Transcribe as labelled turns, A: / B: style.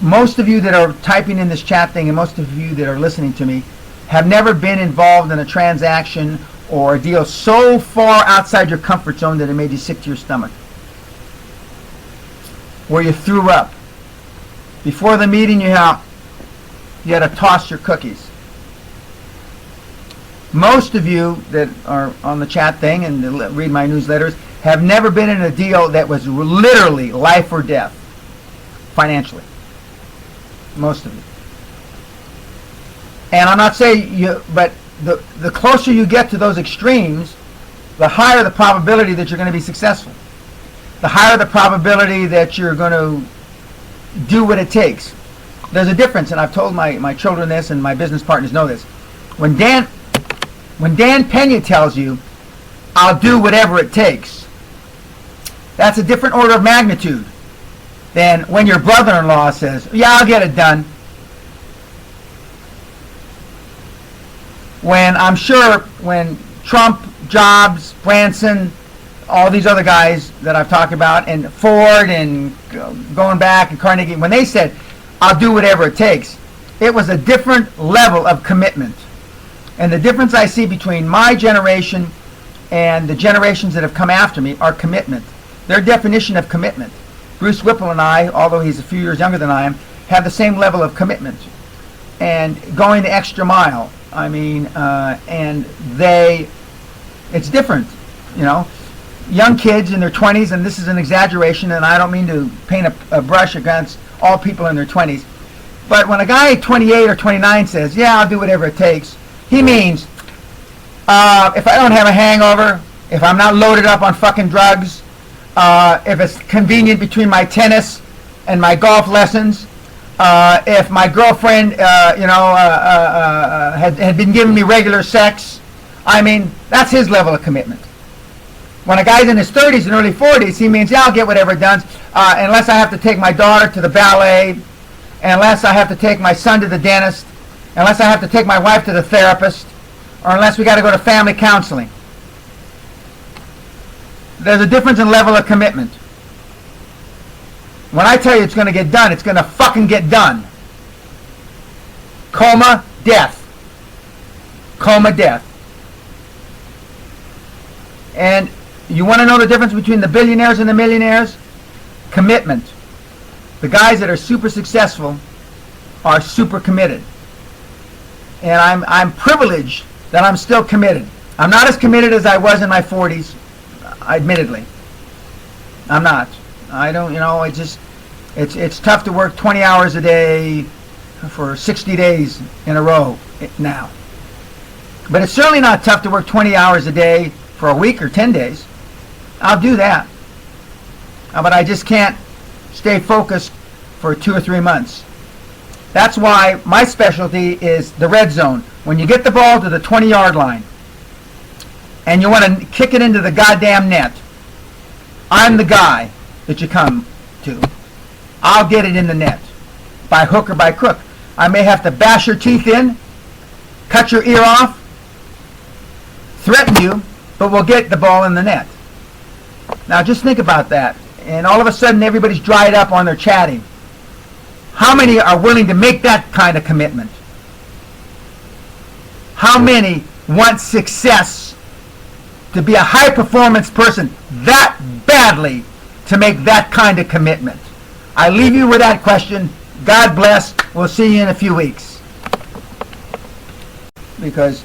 A: most of you that are typing in this chat thing and most of you that are listening to me have never been involved in a transaction or a deal so far outside your comfort zone that it made you sick to your stomach, where you threw up. Before the meeting, you had to toss your cookies. Most of you that are on the chat thing and read my newsletters have never been in a deal that was literally life or death financially. Most of you. And I'm not saying you, but the closer you get to those extremes, the higher the probability that you're going to be successful. The higher the probability that you're going to do what it takes. There's a difference, and I've told my children this, and my business partners know this. When Dan Pena tells you, I'll do whatever it takes, that's a different order of magnitude than when your brother-in-law says, yeah, I'll get it done. When Trump, Jobs, Branson, all these other guys that I've talked about, and Ford and going back and Carnegie, when they said, I'll do whatever it takes, it was a different level of commitment. And the difference I see between my generation and the generations that have come after me are commitment. Their definition of commitment. Bruce Whipple and I, although he's a few years younger than I am, have the same level of commitment. And going the extra mile. I mean, it's different, you know. Young kids in their 20s, and this is an exaggeration, and I don't mean to paint a brush against all people in their 20s, but when a guy at 28 or 29 says, yeah, I'll do whatever it takes, he means, if I don't have a hangover, if I'm not loaded up on fucking drugs, if it's convenient between my tennis and my golf lessons, if my girlfriend, had been giving me regular sex, I mean, that's his level of commitment. When a guy's in his 30s and early 40s, he means, yeah, I'll get whatever done, unless I have to take my daughter to the ballet, unless I have to take my son to the dentist, unless I have to take my wife to the therapist, or unless we got to go to family counseling. There's a difference in level of commitment. When I tell you it's going to get done, it's going to fucking get done. Coma, death. Coma, death. And you want to know the difference between the billionaires and the millionaires? Commitment. The guys that are super successful are super committed. And I'm privileged that I'm still committed. I'm not as committed as I was in my 40s, admittedly. I'm not. I don't, it's tough to work 20 hours a day for 60 days in a row now. But it's certainly not tough to work 20 hours a day for a week or 10 days. I'll do that. But I just can't stay focused for 2 or 3 months. That's why my specialty is the red zone. When you get the ball to the 20-yard line and you want to kick it into the goddamn net, I'm the guy that you come to. I'll get it in the net by hook or by crook. I may have to bash your teeth in, cut your ear off, threaten you, but we'll get the ball in the net. Now just think about that. And all of a sudden everybody's dried up on their chatting. How many are willing to make that kind of commitment? How many want success, to be a high performance person that badly, to make that kind of commitment? I leave you with that question. God bless. We'll see you in a few weeks. Because